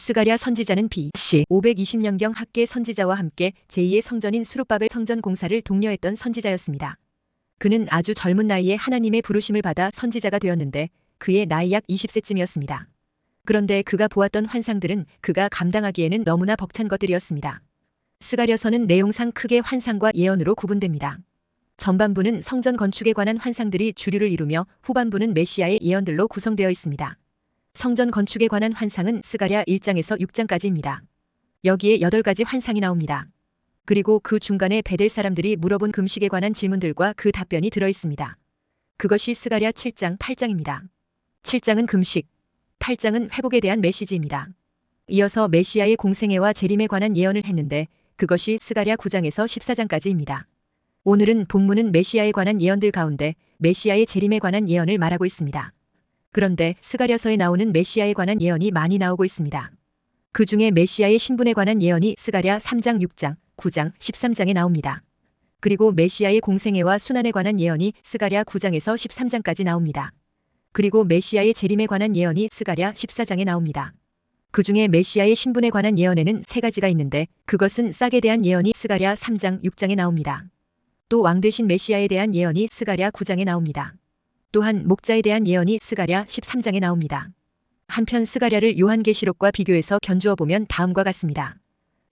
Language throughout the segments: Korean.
스가랴 선지자는 BC 520년경 학계 선지자와 함께 제2의 성전인 수룹바벨 성전 공사를 독려했던 선지자였습니다. 그는 아주 젊은 나이에 하나님의 부르심을 받아 선지자가 되었는데 그의 나이 약 20세쯤이었습니다. 그런데 그가 보았던 환상들은 그가 감당하기에는 너무나 벅찬 것들이었습니다. 스가랴서는 내용상 크게 환상과 예언으로 구분됩니다. 전반부는 성전 건축에 관한 환상들이 주류를 이루며 후반부는 메시아의 예언들로 구성되어 있습니다. 성전 건축에 관한 환상은 스가랴 1장에서 6장까지입니다. 여기에 8가지 환상이 나옵니다. 그리고 그 중간에 베델 사람들이 물어본 금식에 관한 질문들과 그 답변이 들어 있습니다. 그것이 스가랴 7장, 8장입니다. 7장은 금식, 8장은 회복에 대한 메시지입니다. 이어서 메시아의 공생애와 재림에 관한 예언을 했는데 그것이 스가랴 9장에서 14장까지입니다. 오늘은 본문은 메시아에 관한 예언들 가운데 메시아의 재림에 관한 예언을 말하고 있습니다. 그런데 스가랴서에 나오는 메시아에 관한 예언이 많이 나오고 있습니다. 그 중에 메시아의 신분에 관한 예언이 스가랴 3장, 6장, 9장, 13장에 나옵니다. 그리고 메시아의 공생애와 순환에 관한 예언이 스가랴 9장에서 13장까지 나옵니다. 그리고 메시아의 재림에 관한 예언이 스가랴 14장에 나옵니다. 그 중에 메시아의 신분에 관한 예언에는 3가지가 있는데 그것은 싹에 대한 예언이 스가랴 3장, 6장에 나옵니다. 또 왕 되신 메시아에 대한 예언이 스가랴 9장에 나옵니다. 또한 목자에 대한 예언이 스가랴 13장에 나옵니다. 한편 스가랴를 요한계시록과 비교해서 견주어 보면 다음과 같습니다.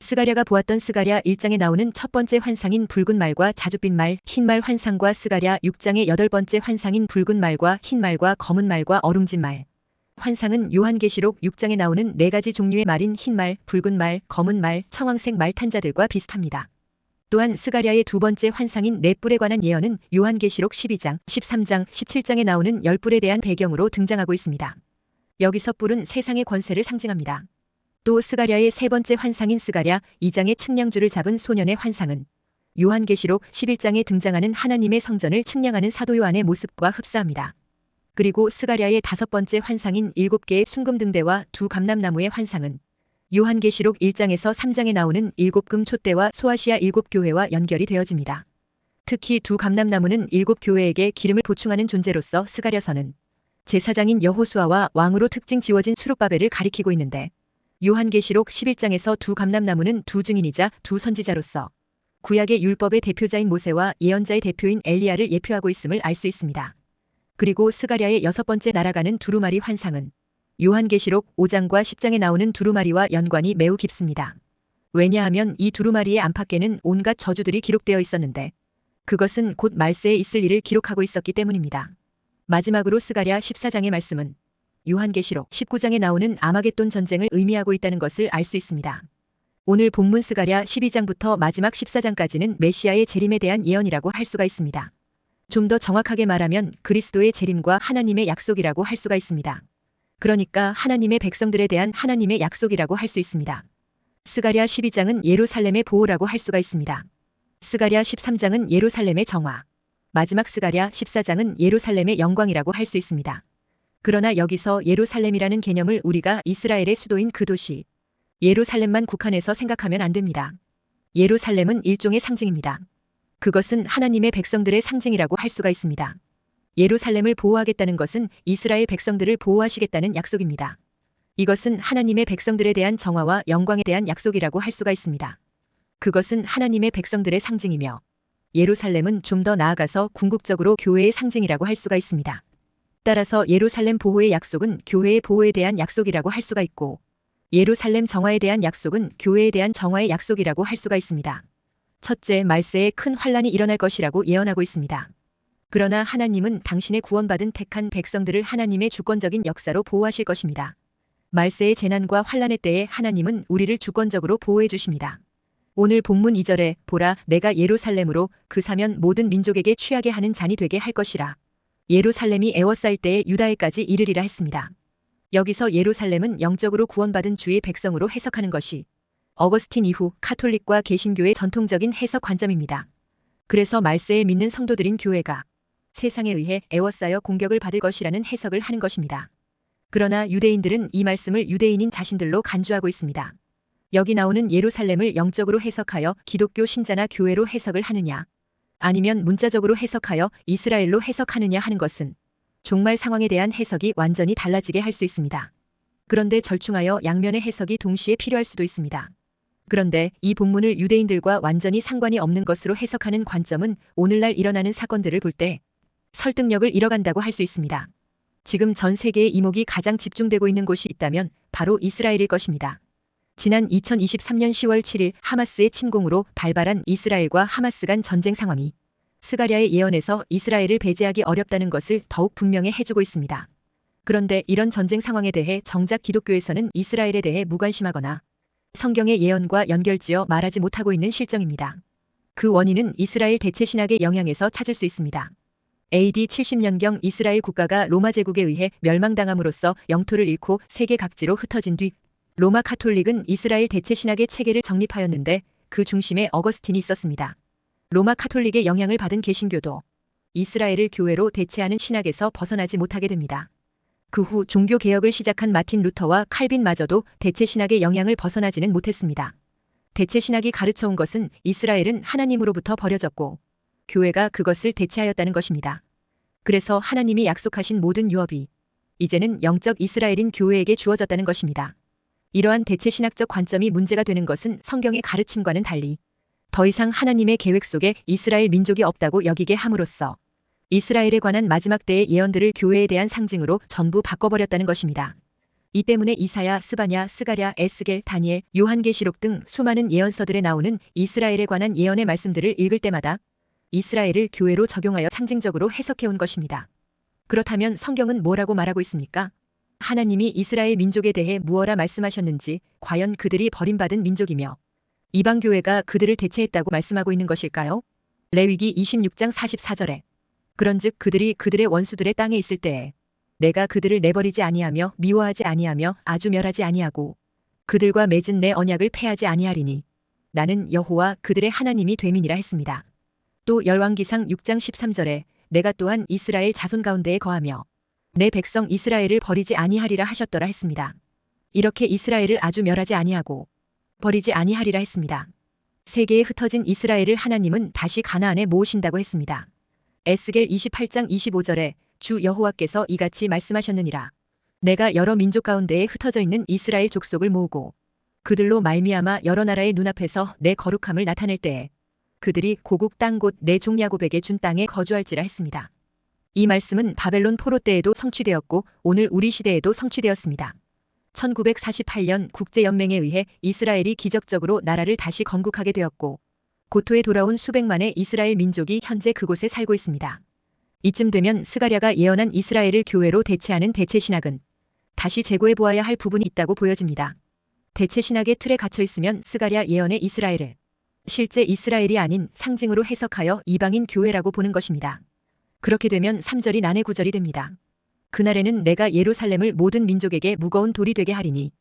스가랴가 보았던 스가랴 1장에 나오는 첫 번째 환상인 붉은 말과 자줏빛 말, 흰 말 환상과 스가랴 6장의 8번째 환상인 붉은 말과 흰 말과 검은 말과 어룽진 말. 환상은 요한계시록 6장에 나오는 4가지 종류의 말인 흰 말, 붉은 말, 검은 말, 청황색 말 탄자들과 비슷합니다. 또한 스가랴의 두 번째 환상인 4뿔에 관한 예언은 요한계시록 12장, 13장, 17장에 나오는 10뿔에 대한 배경으로 등장하고 있습니다. 여기서 뿔은 세상의 권세를 상징합니다. 또 스가랴의 세 번째 환상인 스가랴 2장의 측량줄을 잡은 소년의 환상은 요한계시록 11장에 등장하는 하나님의 성전을 측량하는 사도 요한의 모습과 흡사합니다. 그리고 스가랴의 5번째 환상인 7개의 순금등대와 2 감람나무의 환상은 요한계시록 1장에서 3장에 나오는 7금 촛대와 소아시아 7교회와 연결이 되어집니다. 특히 2 감람나무는 7교회에게 기름을 보충하는 존재로서 스가랴서는 제사장인 여호수아와 왕으로 특징 지워진 수룹바벨을 가리키고 있는데 요한계시록 11장에서 2 감람나무는 2 증인이자 2 선지자로서 구약의 율법의 대표자인 모세와 예언자의 대표인 엘리야를 예표하고 있음을 알 수 있습니다. 그리고 스가랴의 6번째 날아가는 두루마리 환상은 요한계시록 5장과 10장에 나오는 두루마리와 연관이 매우 깊습니다. 왜냐하면 이 두루마리의 안팎에는 온갖 저주들이 기록되어 있었는데 그것은 곧 말세에 있을 일을 기록하고 있었기 때문입니다. 마지막으로 스가랴 14장의 말씀은 요한계시록 19장에 나오는 아마겟돈 전쟁을 의미하고 있다는 것을 알 수 있습니다. 오늘 본문 스가랴 12장부터 마지막 14장까지는 메시아의 재림에 대한 예언이라고 할 수가 있습니다. 좀 더 정확하게 말하면 그리스도의 재림과 하나님의 약속이라고 할 수가 있습니다. 그러니까 하나님의 백성들에 대한 하나님의 약속이라고 할 수 있습니다. 스가랴 12장은 예루살렘의 보호라고 할 수가 있습니다. 스가랴 13장은 예루살렘의 정화, 마지막 스가랴 14장은 예루살렘의 영광이라고 할 수 있습니다. 그러나 여기서 예루살렘이라는 개념을 우리가 이스라엘의 수도인 그 도시 예루살렘만 국한해서 생각하면 안 됩니다. 예루살렘은 일종의 상징입니다. 그것은 하나님의 백성들의 상징이라고 할 수가 있습니다. 예루살렘을 보호하겠다는 것은 이스라엘 백성들을 보호하시겠다는 약속입니다. 이것은 하나님의 백성들에 대한 정화와 영광에 대한 약속이라고 할 수가 있습니다. 그것은 하나님의 백성들의 상징이며 예루살렘은 좀 더 나아가서 궁극적으로 교회의 상징이라고 할 수가 있습니다. 따라서 예루살렘 보호의 약속은 교회의 보호에 대한 약속이라고 할 수가 있고 예루살렘 정화에 대한 약속은 교회에 대한 정화의 약속이라고 할 수가 있습니다. 첫째, 말세에 큰 환란이 일어날 것이라고 예언하고 있습니다. 그러나 하나님은 당신의 구원받은 택한 백성들을 하나님의 주권적인 역사로 보호하실 것입니다. 말세의 재난과 환란의 때에 하나님은 우리를 주권적으로 보호해 주십니다. 오늘 본문 2절에 보라 내가 예루살렘으로 그 사면 모든 민족에게 취하게 하는 잔이 되게 할 것이라. 예루살렘이 애워싸일 때에 유다에까지 이르리라 했습니다. 여기서 예루살렘은 영적으로 구원받은 주의 백성으로 해석하는 것이 어거스틴 이후 카톨릭과 개신교의 전통적인 해석 관점입니다. 그래서 말세에 믿는 성도들인 교회가 세상에 의해 애워싸여 공격을 받을 것이라는 해석을 하는 것입니다. 그러나 유대인들은 이 말씀을 유대인인 자신들로 간주하고 있습니다. 여기 나오는 예루살렘을 영적으로 해석하여 기독교 신자나 교회로 해석을 하느냐, 아니면 문자적으로 해석하여 이스라엘로 해석하느냐 하는 것은 종말 상황에 대한 해석이 완전히 달라지게 할 수 있습니다. 그런데 절충하여 양면의 해석이 동시에 필요할 수도 있습니다. 그런데 이 본문을 유대인들과 완전히 상관이 없는 것으로 해석하는 관점은 오늘날 일어나는 사건들을 볼 때 설득력을 잃어간다고 할 수 있습니다. 지금 전 세계의 이목이 가장 집중되고 있는 곳이 있다면 바로 이스라엘일 것입니다. 지난 2023년 10월 7일 하마스의 침공으로 발발한 이스라엘과 하마스 간 전쟁 상황이 스가랴의 예언에서 이스라엘을 배제하기 어렵다는 것을 더욱 분명히 해주고 있습니다. 그런데 이런 전쟁 상황에 대해 정작 기독교에서는 이스라엘에 대해 무관심하거나 성경의 예언과 연결지어 말하지 못하고 있는 실정입니다. 그 원인은 이스라엘 대체 신학의 영향에서 찾을 수 있습니다. AD 70년경 이스라엘 국가가 로마 제국에 의해 멸망당함으로써 영토를 잃고 세계 각지로 흩어진 뒤 로마 카톨릭은 이스라엘 대체 신학의 체계를 정립하였는데 그 중심에 어거스틴이 있었습니다. 로마 카톨릭의 영향을 받은 개신교도 이스라엘을 교회로 대체하는 신학에서 벗어나지 못하게 됩니다. 그 후 종교 개혁을 시작한 마틴 루터와 칼빈마저도 대체 신학의 영향을 벗어나지는 못했습니다. 대체 신학이 가르쳐온 것은 이스라엘은 하나님으로부터 버려졌고 교회가 그것을 대체하였다는 것입니다. 그래서 하나님이 약속하신 모든 유업이 이제는 영적 이스라엘인 교회에게 주어졌다는 것입니다. 이러한 대체 신학적 관점이 문제가 되는 것은 성경의 가르침과는 달리 더 이상 하나님의 계획 속에 이스라엘 민족이 없다고 여기게 함으로써 이스라엘에 관한 마지막 때의 예언들을 교회에 대한 상징으로 전부 바꿔버렸다는 것입니다. 이 때문에 이사야, 스바냐, 스가랴, 에스겔, 다니엘, 요한계시록 등 수많은 예언서들에 나오는 이스라엘에 관한 예언의 말씀들을 읽을 때마다 이스라엘을 교회로 적용하여 상징적으로 해석해온 것입니다. 그렇다면 성경은 뭐라고 말하고 있습니까? 하나님이 이스라엘 민족에 대해 무엇라 말씀하셨는지, 과연 그들이 버림받은 민족이며 이방교회가 그들을 대체했다고 말씀하고 있는 것일까요? 레위기 26장 44절에 그런즉 그들이 그들의 원수들의 땅에 있을 때에 내가 그들을 내버리지 아니하며 미워하지 아니하며 아주 멸하지 아니하고 그들과 맺은 내 언약을 폐하지 아니하리니 나는 여호와 그들의 하나님이 됨이니라 했습니다. 또 열왕기상 6장 13절에 내가 또한 이스라엘 자손 가운데에 거하며 내 백성 이스라엘을 버리지 아니하리라 하셨더라 했습니다. 이렇게 이스라엘을 아주 멸하지 아니하고 버리지 아니하리라 했습니다. 세계에 흩어진 이스라엘을 하나님은 다시 가나안에 모으신다고 했습니다. 에스겔 28장 25절에 주 여호와께서 이같이 말씀하셨느니라. 내가 여러 민족 가운데에 흩어져 있는 이스라엘 족속을 모으고 그들로 말미암아 여러 나라의 눈앞에서 내 거룩함을 나타낼 때에 그들이 고국 땅 곧 내 종 야곱에게 준 땅에 거주할지라 했습니다. 이 말씀은 바벨론 포로 때에도 성취되었고 오늘 우리 시대에도 성취되었습니다. 1948년 국제연맹에 의해 이스라엘이 기적적으로 나라를 다시 건국하게 되었고 고토에 돌아온 수백만의 이스라엘 민족이 현재 그곳에 살고 있습니다. 이쯤 되면 스가랴가 예언한 이스라엘을 교회로 대체하는 대체 신학은 다시 재고해 보아야 할 부분이 있다고 보여집니다. 대체 신학의 틀에 갇혀 있으면 스가랴 예언의 이스라엘을 실제 이스라엘이 아닌 상징으로 해석하여 이방인 교회라고 보는 것입니다. 그렇게 되면 3절이 난해 구절이 됩니다. 그날에는 내가 예루살렘을 모든 민족에게 무거운 돌이 되게 하리니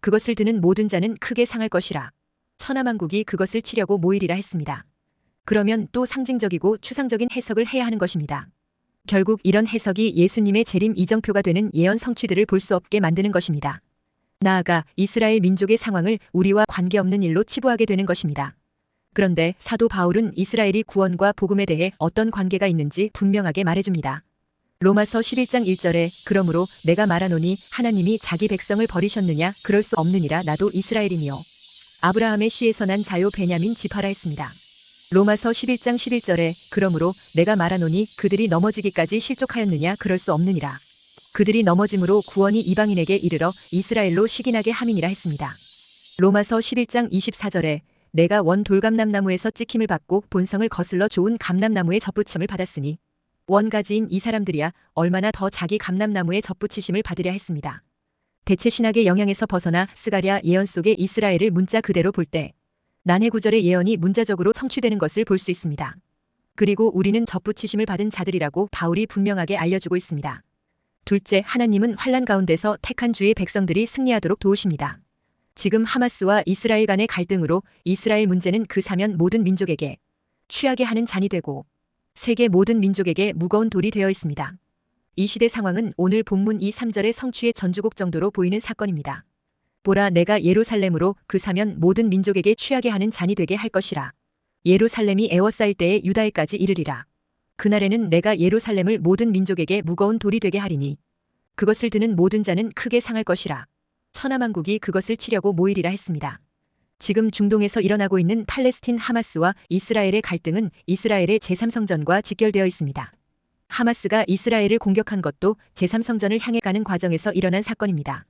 그것을 드는 모든 자는 크게 상할 것이라. 천하만국이 그것을 치려고 모이리라 했습니다. 그러면 또 상징적이고 추상적인 해석을 해야 하는 것입니다. 결국 이런 해석이 예수님의 재림 이정표가 되는 예언 성취들을 볼 수 없게 만드는 것입니다. 나아가 이스라엘 민족의 상황을 우리와 관계없는 일로 치부하게 되는 것입니다. 그런데 사도 바울은 이스라엘이 구원과 복음에 대해 어떤 관계가 있는지 분명하게 말해줍니다. 로마서 11장 1절에 그러므로 내가 말하노니 하나님이 자기 백성을 버리셨느냐 그럴 수 없느니라 나도 이스라엘이며 아브라함의 씨에서 난 자요 베냐민 지파라 했습니다. 로마서 11장 11절에 그러므로 내가 말하노니 그들이 넘어지기까지 실족하였느냐 그럴 수 없느니라. 그들이 넘어짐으로 구원이 이방인에게 이르러 이스라엘로 식인하게 함이니라 했습니다. 로마서 11장 24절에 내가 원 돌감람나무에서 찍힘을 받고 본성을 거슬러 좋은 감람나무에 접붙임을 받았으니 원가지인 이 사람들이야 얼마나 더 자기 감람나무에 접붙이심을 받으랴 했습니다. 대체 신학의 영향에서 벗어나 스가랴 예언 속의 이스라엘을 문자 그대로 볼 때 난해 구절의 예언이 문자적으로 성취되는 것을 볼 수 있습니다. 그리고 우리는 접붙이심을 받은 자들이라고 바울이 분명하게 알려주고 있습니다. 둘째, 하나님은 환난 가운데서 택한 주의 백성들이 승리하도록 도우십니다. 지금 하마스와 이스라엘 간의 갈등으로 이스라엘 문제는 그 사면 모든 민족에게 취하게 하는 잔이 되고 세계 모든 민족에게 무거운 돌이 되어 있습니다. 이 시대 상황은 오늘 본문 2, 3절의 성취의 전주곡 정도로 보이는 사건입니다. 보라 내가 예루살렘으로 그 사면 모든 민족에게 취하게 하는 잔이 되게 할 것이라. 예루살렘이 에워싸일 때에 유다에까지 이르리라. 그날에는 내가 예루살렘을 모든 민족에게 무거운 돌이 되게 하리니 그것을 드는 모든 자는 크게 상할 것이라. 천하만국이 그것을 치려고 모이리라 했습니다. 지금 중동에서 일어나고 있는 팔레스틴 하마스와 이스라엘의 갈등은 이스라엘의 제3성전과 직결되어 있습니다. 하마스가 이스라엘을 공격한 것도 제3성전을 향해 가는 과정에서 일어난 사건입니다.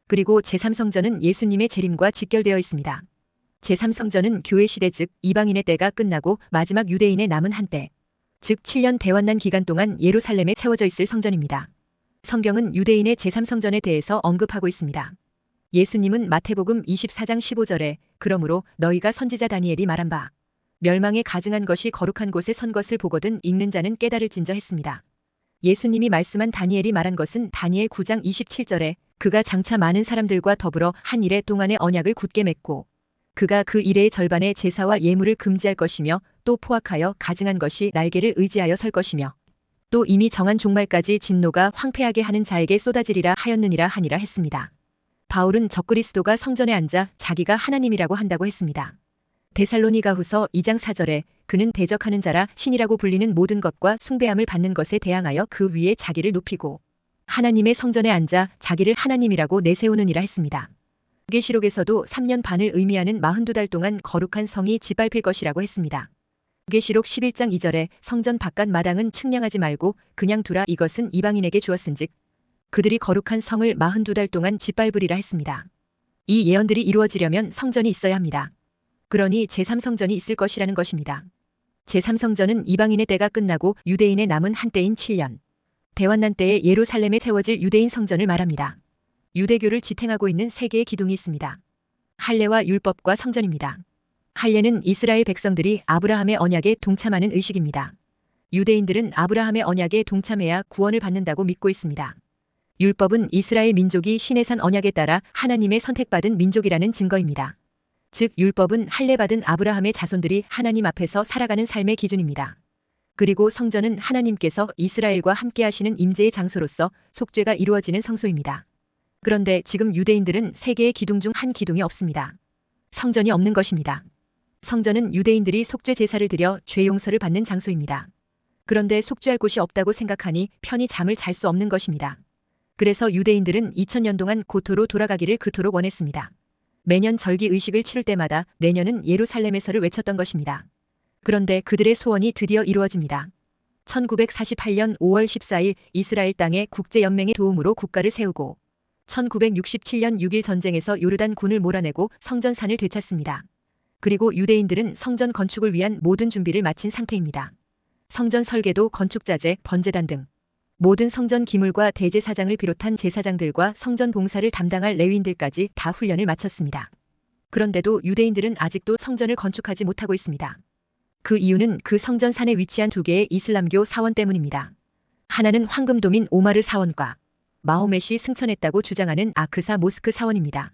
그리고 제3성전은 예수님의 재림과 직결되어 있습니다. 제3성전은 교회 시대 즉 이방인의 때가 끝나고 마지막 유대인의 남은 한때, 즉 7년 대환난 기간 동안 예루살렘에 세워져 있을 성전입니다. 성경은 유대인의 제3성전에 대해서 언급하고 있습니다. 예수님은 마태복음 24장 15절에 그러므로 너희가 선지자 다니엘이 말한 바 멸망에 가증한 것이 거룩한 곳에 선 것을 보거든 읽는 자는 깨달을진저 했습니다. 예수님이 말씀한 다니엘이 말한 것은 다니엘 9장 27절에 그가 장차 많은 사람들과 더불어 한 일에 동안의 언약을 굳게 맺고 그가 그 일의 절반의 제사와 예물을 금지할 것이며 또 포악하여 가증한 것이 날개를 의지하여 설 것이며 또 이미 정한 종말까지 진노가 황폐하게 하는 자에게 쏟아지리라 하였느니라 하니라 했습니다. 바울은 적그리스도가 성전에 앉아 자기가 하나님이라고 한다고 했습니다. 데살로니가후서 2장 4절에 그는 대적하는 자라 신이라고 불리는 모든 것과 숭배함을 받는 것에 대항하여 그 위에 자기를 높이고 하나님의 성전에 앉아 자기를 하나님이라고 내세우느니라 했습니다. 계시록에서도 3년 반을 의미하는 42달 동안 거룩한 성이 짓밟힐 것이라고 했습니다. 계시록 11장 2절에 성전 바깥 마당은 측량하지 말고 그냥 두라 이것은 이방인에게 주었은즉 그들이 거룩한 성을 42달 동안 짓밟으리라 했습니다. 이 예언들이 이루어지려면 성전이 있어야 합니다. 그러니 제3성전이 있을 것이라는 것입니다. 제3성전은 이방인의 때가 끝나고 유대인의 남은 한때인 7년. 대환난 때에 예루살렘에 세워질 유대인 성전을 말합니다. 유대교를 지탱하고 있는 세 개의 기둥이 있습니다. 할례와 율법과 성전입니다. 할례는 이스라엘 백성들이 아브라함의 언약에 동참하는 의식입니다. 유대인들은 아브라함의 언약에 동참해야 구원을 받는다고 믿고 있습니다. 율법은 이스라엘 민족이 시내산 언약에 따라 하나님의 선택받은 민족이라는 증거입니다. 즉 율법은 할례받은 아브라함의 자손들이 하나님 앞에서 살아가는 삶의 기준입니다. 그리고 성전은 하나님께서 이스라엘과 함께 하시는 임재의 장소로서 속죄가 이루어지는 성소입니다. 그런데 지금 유대인들은 세 개의 기둥 중 한 기둥이 없습니다. 성전이 없는 것입니다. 성전은 유대인들이 속죄 제사를 드려 죄 용서를 받는 장소입니다. 그런데 속죄할 곳이 없다고 생각하니 편히 잠을 잘 수 없는 것입니다. 그래서 유대인들은 2000년 동안 고토로 돌아가기를 그토록 원했습니다. 매년 절기 의식을 치를 때마다 내년은 예루살렘에서를 외쳤던 것입니다. 그런데 그들의 소원이 드디어 이루어집니다. 1948년 5월 14일 이스라엘 땅에 국제연맹의 도움으로 국가를 세우고 1967년 6일 전쟁에서 요르단 군을 몰아내고 성전산을 되찾습니다. 그리고 유대인들은 성전 건축을 위한 모든 준비를 마친 상태입니다. 성전 설계도 건축자재, 번제단 등 모든 성전 기물과 대제사장을 비롯한 제사장들과 성전 봉사를 담당할 레위인들까지 다 훈련을 마쳤습니다. 그런데도 유대인들은 아직도 성전을 건축하지 못하고 있습니다. 그 이유는 그 성전산에 위치한 두 개의 이슬람교 사원 때문입니다. 하나는 황금도민 오마르 사원과 마호멧이 승천했다고 주장하는 아크사 모스크 사원입니다.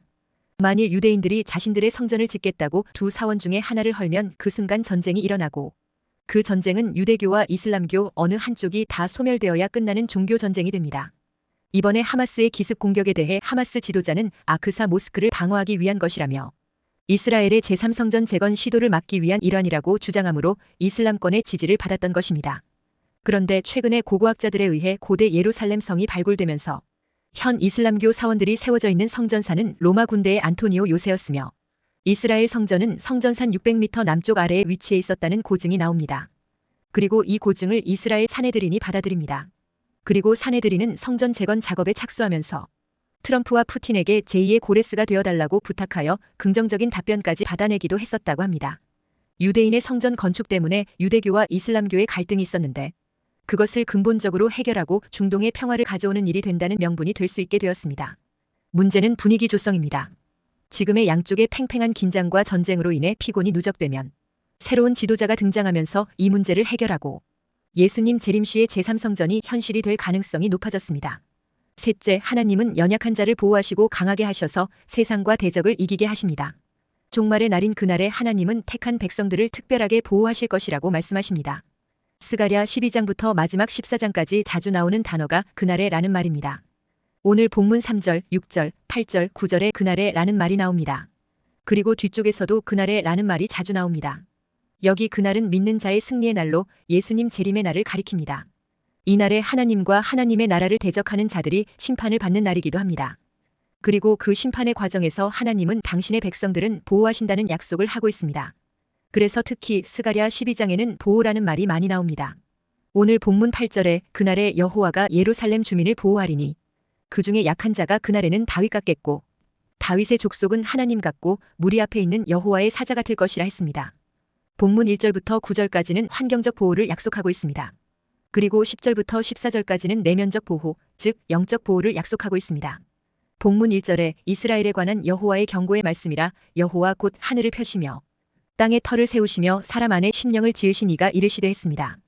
만일 유대인들이 자신들의 성전을 짓겠다고 두 사원 중에 하나를 헐면 그 순간 전쟁이 일어나고 그 전쟁은 유대교와 이슬람교 어느 한쪽이 다 소멸되어야 끝나는 종교 전쟁이 됩니다. 이번에 하마스의 기습 공격에 대해 하마스 지도자는 아크사 모스크를 방어하기 위한 것이라며 이스라엘의 제3성전 재건 시도를 막기 위한 일환이라고 주장하므로 이슬람권의 지지를 받았던 것입니다. 그런데 최근에 고고학자들에 의해 고대 예루살렘 성이 발굴되면서 현 이슬람교 사원들이 세워져 있는 성전산은 로마 군대의 안토니오 요새였으며 이스라엘 성전은 성전산 600m 남쪽 아래에 위치해 있었다는 고증이 나옵니다. 그리고 이 고증을 이스라엘 사네드린이 받아들입니다. 그리고 사네드린은 성전 재건 작업에 착수하면서 트럼프와 푸틴에게 제2의 고레스가 되어달라고 부탁하여 긍정적인 답변까지 받아내기도 했었다고 합니다. 유대인의 성전 건축 때문에 유대교와 이슬람교의 갈등이 있었는데 그것을 근본적으로 해결하고 중동의 평화를 가져오는 일이 된다는 명분이 될 수 있게 되었습니다. 문제는 분위기 조성입니다. 지금의 양쪽의 팽팽한 긴장과 전쟁으로 인해 피곤이 누적되면 새로운 지도자가 등장하면서 이 문제를 해결하고 예수님 재림 시의 제3성전이 현실이 될 가능성이 높아졌습니다. 셋째, 하나님은 연약한 자를 보호하시고 강하게 하셔서 세상과 대적을 이기게 하십니다. 종말의 날인 그날에 하나님은 택한 백성들을 특별하게 보호하실 것이라고 말씀하십니다. 스가랴 12장부터 마지막 14장까지 자주 나오는 단어가 그날에 라는 말입니다. 오늘 본문 3절, 6절, 8절, 9절에 그날에 라는 말이 나옵니다. 그리고 뒤쪽에서도 그날에 라는 말이 자주 나옵니다. 여기 그날은 믿는 자의 승리의 날로 예수님 재림의 날을 가리킵니다. 이날에 하나님과 하나님의 나라를 대적하는 자들이 심판을 받는 날이기도 합니다. 그리고 그 심판의 과정에서 하나님은 당신의 백성들은 보호하신다는 약속을 하고 있습니다. 그래서 특히 스가랴 12장에는 보호라는 말이 많이 나옵니다. 오늘 본문 8절에 그날에 여호와가 예루살렘 주민을 보호하리니 그 중에 약한 자가 그날에는 다윗 같겠고 다윗의 족속은 하나님 같고 무리 앞에 있는 여호와의 사자 같을 것이라 했습니다. 본문 1절부터 9절까지는 환경적 보호를 약속하고 있습니다. 그리고 10절부터 14절까지는 내면적 보호, 즉 영적 보호를 약속하고 있습니다. 본문 1절에 이스라엘에 관한 여호와의 경고의 말씀이라 여호와 곧 하늘을 펴시며 땅에 터를 세우시며 사람 안에 심령을 지으신 이가 이르시되 했습니다.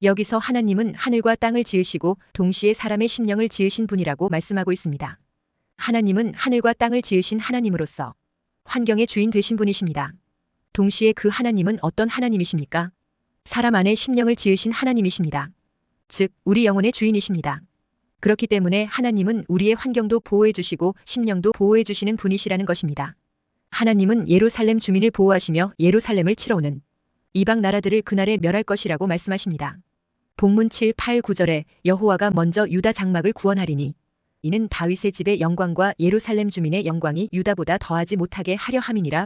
여기서 하나님은 하늘과 땅을 지으시고 동시에 사람의 심령을 지으신 분이라고 말씀하고 있습니다. 하나님은 하늘과 땅을 지으신 하나님으로서 환경의 주인 되신 분이십니다. 동시에 그 하나님은 어떤 하나님이십니까? 사람 안에 심령을 지으신 하나님이십니다. 즉 우리 영혼의 주인이십니다. 그렇기 때문에 하나님은 우리의 환경도 보호해 주시고 심령도 보호해 주시는 분이시라는 것입니다. 하나님은 예루살렘 주민을 보호하시며 예루살렘을 치러 오는 이방 나라들을 그날에 멸할 것이라고 말씀하십니다. 본문 7, 8, 9절에 여호와가 먼저 유다 장막을 구원하리니 이는 다윗의 집의 영광과 예루살렘 주민의 영광이 유다보다 더하지 못하게 하려 함이니라.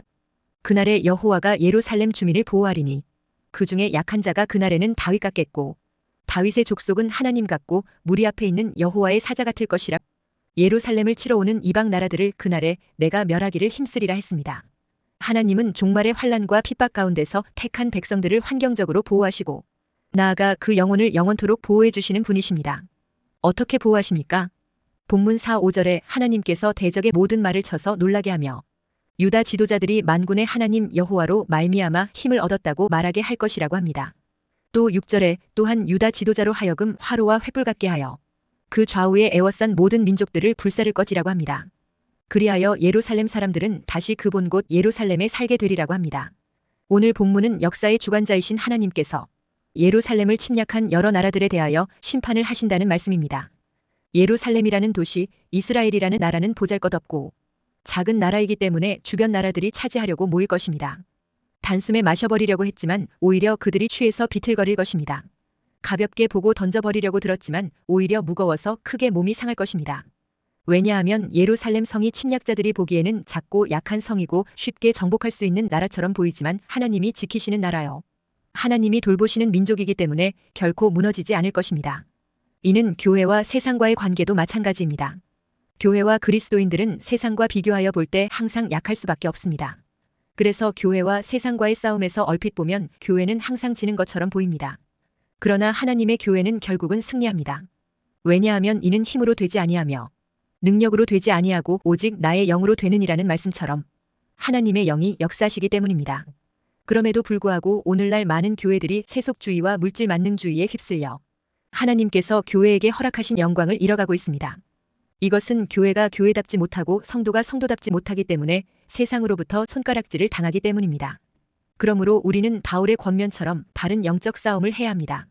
그날에 여호와가 예루살렘 주민을 보호하리니 그 중에 약한 자가 그날에는 다윗 같겠고 다윗의 족속은 하나님 같고 무리 앞에 있는 여호와의 사자 같을 것이라. 예루살렘을 치러 오는 이방 나라들을 그날에 내가 멸하기를 힘쓰리라 했습니다. 하나님은 종말의 환난과 핍박 가운데서 택한 백성들을 환경적으로 보호하시고 나아가 그 영혼을 영원토록 보호해 주시는 분이십니다. 어떻게 보호하십니까? 본문 4, 5절에 하나님께서 대적의 모든 말을 쳐서 놀라게 하며 유다 지도자들이 만군의 하나님 여호와로 말미암아 힘을 얻었다고 말하게 할 것이라고 합니다. 또 6절에 또한 유다 지도자로 하여금 화로와 횃불 같게 하여 그 좌우에 에워싼 모든 민족들을 불사를 것이라고 합니다. 그리하여 예루살렘 사람들은 다시 그 본 곳 예루살렘에 살게 되리라고 합니다. 오늘 본문은 역사의 주관자이신 하나님께서 예루살렘을 침략한 여러 나라들에 대하여 심판을 하신다는 말씀입니다. 예루살렘이라는 도시, 이스라엘이라는 나라는 보잘것없고 작은 나라이기 때문에 주변 나라들이 차지하려고 모일 것입니다. 단숨에 마셔버리려고 했지만 오히려 그들이 취해서 비틀거릴 것입니다. 가볍게 보고 던져버리려고 들었지만 오히려 무거워서 크게 몸이 상할 것입니다. 왜냐하면 예루살렘 성이 침략자들이 보기에는 작고 약한 성이고 쉽게 정복할 수 있는 나라처럼 보이지만 하나님이 지키시는 나라요. 하나님이 돌보시는 민족이기 때문에 결코 무너지지 않을 것입니다. 이는 교회와 세상과의 관계도 마찬가지입니다. 교회와 그리스도인들은 세상과 비교하여 볼 때 항상 약할 수밖에 없습니다. 그래서 교회와 세상과의 싸움에서 얼핏 보면 교회는 항상 지는 것처럼 보입니다. 그러나 하나님의 교회는 결국은 승리합니다. 왜냐하면 이는 힘으로 되지 아니하며 능력으로 되지 아니하고 오직 나의 영으로 되느니라는 말씀처럼 하나님의 영이 역사하시기 때문입니다. 그럼에도 불구하고 오늘날 많은 교회들이 세속주의와 물질 만능주의에 휩쓸려 하나님께서 교회에게 허락하신 영광을 잃어가고 있습니다. 이것은 교회가 교회답지 못하고 성도가 성도답지 못하기 때문에 세상으로부터 손가락질을 당하기 때문입니다. 그러므로 우리는 바울의 권면처럼 바른 영적 싸움을 해야 합니다.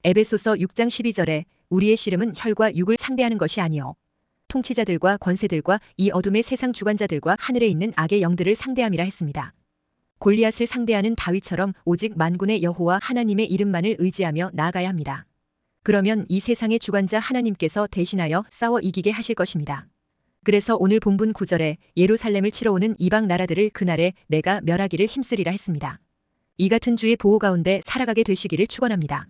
에베소서 6장 12절에 우리의 씨름은 혈과 육을 상대하는 것이 아니요 통치자들과 권세들과 이 어둠의 세상 주관자들과 하늘에 있는 악의 영들을 상대함이라 했습니다. 골리앗을 상대하는 다윗처럼 오직 만군의 여호와 하나님의 이름만을 의지하며 나아가야 합니다. 그러면 이 세상의 주관자 하나님께서 대신하여 싸워 이기게 하실 것입니다. 그래서 오늘 본문 9절에 예루살렘을 치러 오는 이방 나라들을 그날에 내가 멸하기를 힘쓰리라 했습니다. 이 같은 주의 보호 가운데 살아가게 되시기를 축원합니다.